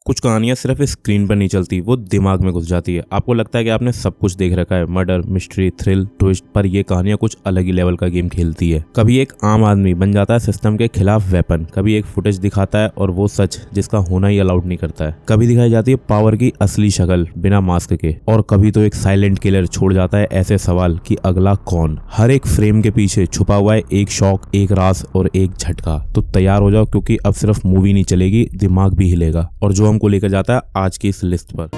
कुछ कहानियां सिर्फ स्क्रीन पर नहीं चलती, वो दिमाग में घुस जाती है। आपको लगता है कि आपने सब कुछ देख रखा है, मर्डर, मिस्ट्री, थ्रिल, ट्विस्ट, पर ये कहानियां कुछ अलग ही लेवल का गेम खेलती है। कभी एक आम आदमी बन जाता है सिस्टम के खिलाफ वेपन, कभी एक फुटेज दिखाता है और वो सच जिसका होना ही अलाउड नहीं करता है, कभी दिखाई जाती है पावर की असली शक्ल बिना मास्क के, और कभी तो एक साइलेंट किलर छोड़ जाता है ऐसे सवाल कि अगला कौन। हर एक फ्रेम के पीछे छुपा हुआ है एक शॉक, एक राज और एक झटका। तो तैयार हो जाओ, क्योंकि अब सिर्फ मूवी नहीं चलेगी, दिमाग भी हिलेगा, और जो हमको लेकर जाता है आज की इस लिस्ट पर।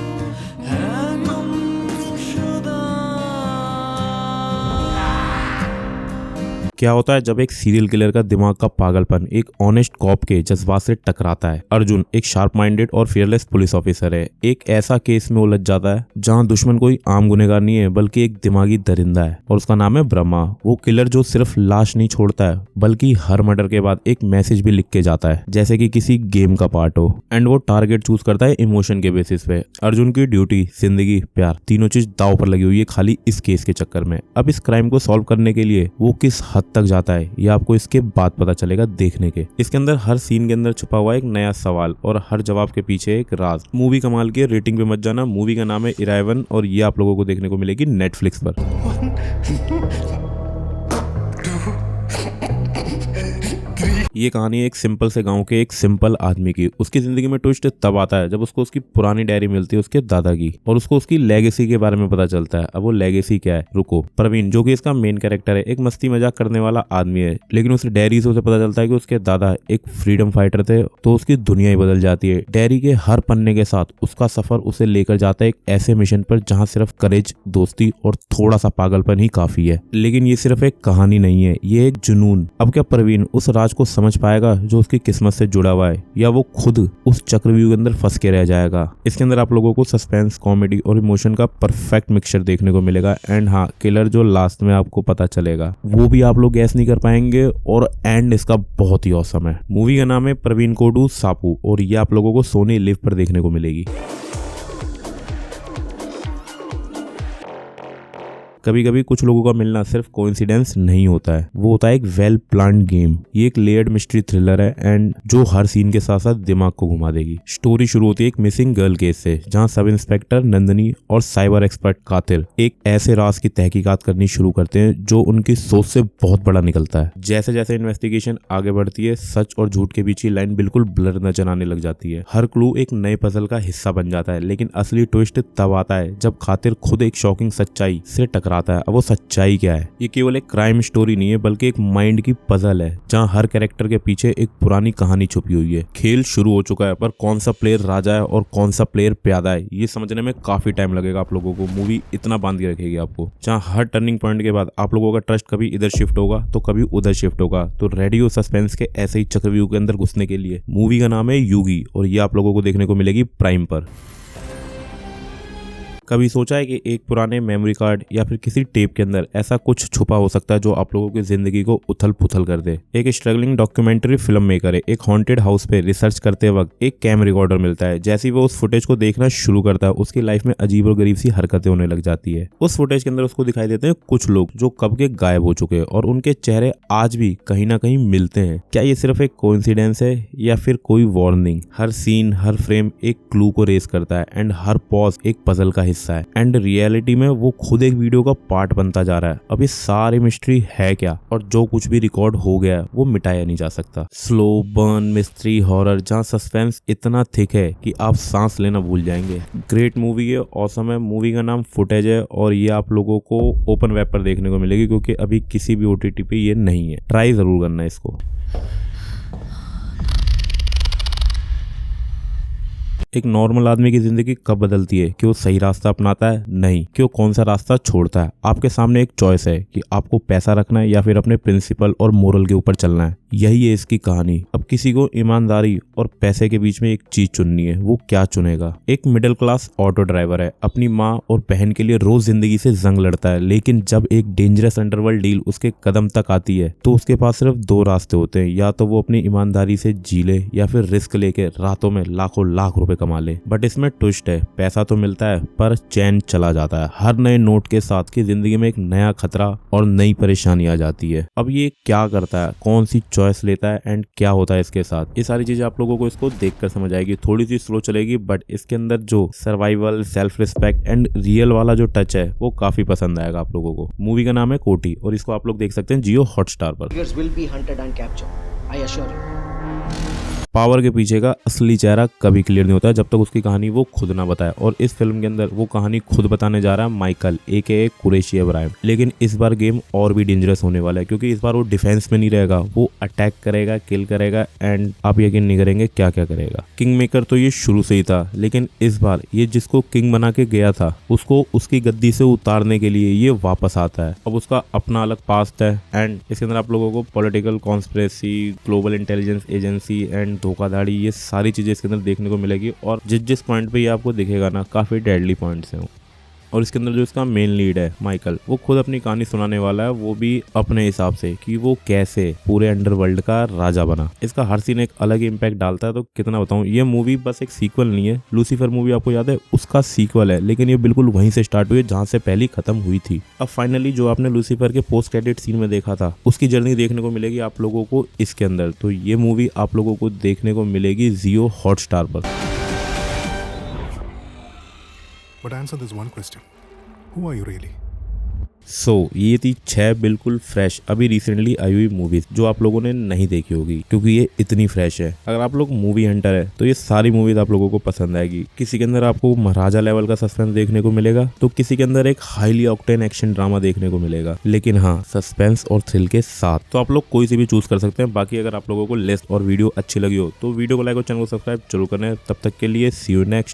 क्या होता है जब एक सीरियल किलर का दिमाग का पागलपन एक ऑनेस्ट कॉप के जज्बात से टकराता है। अर्जुन एक शार्प माइंडेड और फियरलेस पुलिस ऑफिसर है, एक ऐसा केस में उलझ जाता है जहां दुश्मन कोई आम गुनहगार नहीं है बल्कि एक दिमागी दरिंदा है, और उसका नाम है ब्रह्मा। वो किलर जो सिर्फ लाश नहीं छोड़ता है बल्कि हर मर्डर के बाद एक मैसेज भी लिख के जाता है, जैसे कि किसी गेम का पार्ट हो। एंड वो टारगेट चूज करता है इमोशन के बेसिस पे। अर्जुन की ड्यूटी, जिंदगी, प्यार, तीनों चीज दांव पर लगी हुई है खाली इस केस के चक्कर में। अब इस क्राइम को सॉल्व करने के लिए वो किस हद तक जाता है ये आपको इसके बाद पता चलेगा देखने के। इसके अंदर हर सीन के अंदर छुपा हुआ एक नया सवाल और हर जवाब के पीछे एक राज। मूवी कमाल की है, रेटिंग पे मत जाना। मूवी का नाम है इरावन और ये आप लोगों को देखने को मिलेगी नेटफ्लिक्स पर। ये कहानी एक सिंपल से गांव के एक सिंपल आदमी की। उसकी जिंदगी में ट्विस्ट तब आता है जब उसको उसकी पुरानी डायरी मिलती है उसके दादा की, और उसको उसकी लेगेसी के बारे में पता चलता है। अब वो लेगेसी क्या है, रुको। प्रवीण जो कि इसका मेन कैरेक्टर है, एक मस्ती मजाक करने वाला आदमी है, लेकिन उस डायरी से उसे पता चलता है कि उसके दादा एक फ्रीडम फाइटर थे, तो उसकी दुनिया ही बदल जाती है। डायरी के हर पन्ने के साथ उसका सफर उसे लेकर जाता है एक ऐसे मिशन पर जहाँ सिर्फ करेज, दोस्ती और थोड़ा सा पागलपन ही काफी है। लेकिन ये सिर्फ एक कहानी नहीं है, ये एक जुनून। अब क्या प्रवीण उस राज को समझ पाएगा जो उसकी किस्मत से जुड़ा हुआ है, या वो खुद उस चक्रव्यूह के अंदर फंस के रह जाएगा? इसके अंदर आप लोगों को सस्पेंस, कॉमेडी और इमोशन का परफेक्ट मिक्सचर देखने को मिलेगा। एंड हाँ, किलर जो लास्ट में आपको पता चलेगा वो भी आप लोग गैस नहीं कर पाएंगे, और एंड इसका बहुत ही औसम है। मूवी का नाम है प्रवीण कोडू सापू और ये आप लोगों को सोनी लिव पर देखने को मिलेगी। कभी कभी कुछ लोगों का मिलना सिर्फ कोइंसिडेंस नहीं होता है, वो होता है एक वेल प्लान्ड गेम। ये एक लेयर्ड मिस्ट्री थ्रिलर है एंड जो हर सीन के साथ साथ दिमाग को घुमा देगी। स्टोरी शुरू होती है एक मिसिंग गर्ल केस से, जहां सब इंस्पेक्टर नंदनी और साइबर एक्सपर्ट कातिल एक ऐसे राज की तहकीकात करनी शुरू करते हैं जो उनकी सोच से बहुत बड़ा निकलता है। जैसे जैसे इन्वेस्टिगेशन आगे बढ़ती है, सच और झूठ के बीच की लाइन बिल्कुल ब्लर नजर आने लग जाती है। हर क्लू एक नए पजल का हिस्सा बन जाता है, लेकिन असली ट्विस्ट तब आता है जब कातिल खुद एक शॉकिंग सच्चाई से टकराता है। अब वो सच्चाई क्या है? ये केवल एक क्राइम स्टोरी नहीं है बल्कि एक माइंड की पजल है, जहां हर कैरेक्टर के पीछे एक पुरानी कहानी छुपी हुई है। खेल शुरू हो चुका है, पर कौन सा प्लेयर राजा है और कौन सा प्लेयर प्यादा है ये समझने में काफी टाइम लगेगा आप लोगों को। मूवी इतना बांध के रखेगी आपको, जहां हर टर्निंग पॉइंट के बाद आप लोगों का ट्रस्ट कभी इधर शिफ्ट होगा तो कभी उधर शिफ्ट होगा। तो रेडी हो सस्पेंस के ऐसे ही चक्रव्यूह के अंदर घुसने के लिए। मूवी का नाम है युगी और ये आप लोगों को देखने को मिलेगी प्राइम पर। कभी सोचा है कि एक पुराने मेमोरी कार्ड या फिर किसी टेप के अंदर ऐसा कुछ छुपा हो सकता है जो आप लोगों की जिंदगी को उथल पुथल कर दे? एक स्ट्रगलिंग डॉक्यूमेंट्री फिल्म मेकर है, एक हॉन्टेड हाउस पे रिसर्च करते वक्त एक कैम रिकॉर्डर मिलता है। जैसे ही वो उस फुटेज को देखना शुरू करता है, उसकी लाइफ में अजीब और गरीब सी हरकतें होने लग जाती है। उस फुटेज के अंदर उसको दिखाई देते हैं कुछ लोग जो कब के गायब हो चुके हैं, और उनके चेहरे आज भी कहीं ना कहीं मिलते हैं। क्या ये सिर्फ एक कोइंसिडेंस है या फिर कोई वार्निंग? हर सीन, हर फ्रेम एक क्लू को रेस करता है एंड हर पॉज एक पजल का हिस्सा है। एंड रियलिटी में वो खुद एक वीडियो का पार्ट बनता जा रहा है। अब ये सारी मिस्ट्री है क्या, और जो कुछ भी रिकॉर्ड हो गया है वो मिटाया नहीं जा सकता। स्लो बर्न मिस्ट्री हॉरर, जहां सस्पेंस इतना थिक है कि आप सांस लेना भूल जाएंगे। ग्रेट मूवी है, ऑसम है। मूवी का नाम फुटेज है और ये आप लोगों को ओपन वेब पर देखने को मिलेगी, क्योंकि अभी किसी भी OTT पे ये नहीं है। ट्राई जरूर करना इसको। एक नॉर्मल आदमी की जिंदगी कब बदलती है? कि वो सही रास्ता अपनाता है? नहीं, कि वो कौन सा रास्ता छोड़ता है। आपके सामने एक चॉइस है कि आपको पैसा रखना है या फिर अपने प्रिंसिपल और मोरल के ऊपर चलना है। यही है इसकी कहानी। अब किसी को ईमानदारी और पैसे के बीच में एक चीज चुननी है, वो क्या चुनेगा? एक मिडिल क्लास ऑटो ड्राइवर है, अपनी माँ और बहन के लिए रोज जिंदगी से जंग लड़ता है, लेकिन जब एक डेंजरस अंडरवर्ल्ड डील उसके कदम तक आती है तो उसके पास सिर्फ दो रास्ते होते हैं, या तो वो अपनी ईमानदारी से जी ले या फिर रिस्क लेके रातों में लाखों लाख रुपए कमा ले। बट इसमें ट्विस्ट है, पैसा तो मिलता है पर चैन चला जाता है। हर नए नोट के साथ की जिंदगी में एक नया खतरा और नई परेशानी आ जाती है। अब ये क्या करता है, कौन सी चॉइस लेता है एंड क्या होता है इसके साथ। ये सारी चीजें आप लोगों को इसको देखकर समझ आएगी। थोड़ी सी स्लो चलेगी बट इसके अंदर जो survival, self respect and real वाला जो टच है वो काफी पसंद आएगा आप लोगों को। मूवी का नाम है कोटी और इसको आप लोग देख सकते हैं जियो हॉटस्टार पर। पावर के पीछे का असली चेहरा कभी क्लियर नहीं होता है जब तक उसकी कहानी वो खुद ना बताए, और इस फिल्म के अंदर वो कहानी खुद बताने जा रहा है माइकल AKA कुरैशी इब्राहिम। लेकिन इस बार गेम और भी डेंजरस होने वाला है क्योंकि इस बार वो डिफेंस में नहीं रहेगा, वो अटैक करेगा, किल करेगा एंड आप यकीन नहीं करेंगे क्या क्या करेगा। किंग मेकर तो ये शुरू से ही था, लेकिन इस बार ये जिसको किंग बना के गया था उसको उसकी गद्दी से उतारने के लिए ये वापस आता है। अब उसका अपना अलग पास्ट है एंड इसके अंदर आप लोगों को political conspiracy, global intelligence agency and धोखाधड़ी, ये सारी चीजें इसके अंदर देखने को मिलेगी। और जिस पॉइंट पे ये आपको दिखेगा ना, काफी डेडली पॉइंट्स हैं। और इसके अंदर जो इसका मेन लीड है माइकल, वो खुद अपनी कहानी सुनाने वाला है, वो भी अपने हिसाब से कि वो कैसे पूरे अंडरवर्ल्ड का राजा बना। इसका हर सीन एक अलग इम्पैक्ट डालता है। तो कितना बताऊं, ये मूवी बस एक सीक्वल नहीं है। लूसीफर मूवी आपको याद है, उसका सीक्वल है, लेकिन ये बिल्कुल वहीं से स्टार्ट हुई जहां से पहली खत्म हुई थी। अब फाइनली जो आपने लूसीफर के पोस्ट क्रेडिट सीन में देखा था, उसकी जर्नी देखने को मिलेगी आप लोगों को इसके अंदर। तो ये मूवी आप लोगों को देखने को मिलेगी जियो हॉटस्टार पर। But answer this one question. Who are you really? ये थी 6 बिल्कुल फ्रेश अभी रिसेंटली आई हुई मूवीज जो आप लोगों ने नहीं देखी होगी क्योंकि ये इतनी फ्रेश है। अगर आप लोग मूवी हंटर है तो ये सारी मूवीज आप लोगों को पसंद आएगी। किसी के अंदर आपको महाराजा लेवल का सस्पेंस देखने को मिलेगा, तो किसी के अंदर एक हाईली ऑक्टेन एक्शन ड्रामा देखने को मिलेगा, लेकिन हाँ सस्पेंस और थ्रिल के साथ। तो आप लोग कोई सी भी चूज कर सकते हैं। बाकी अगर आप लोगों को लिस्ट और वीडियो अच्छी लगी हो तो वीडियो को लाइक और चैनल को सब्सक्राइब जरूर करें। तब तक के लिए सी यू नेक्स्ट।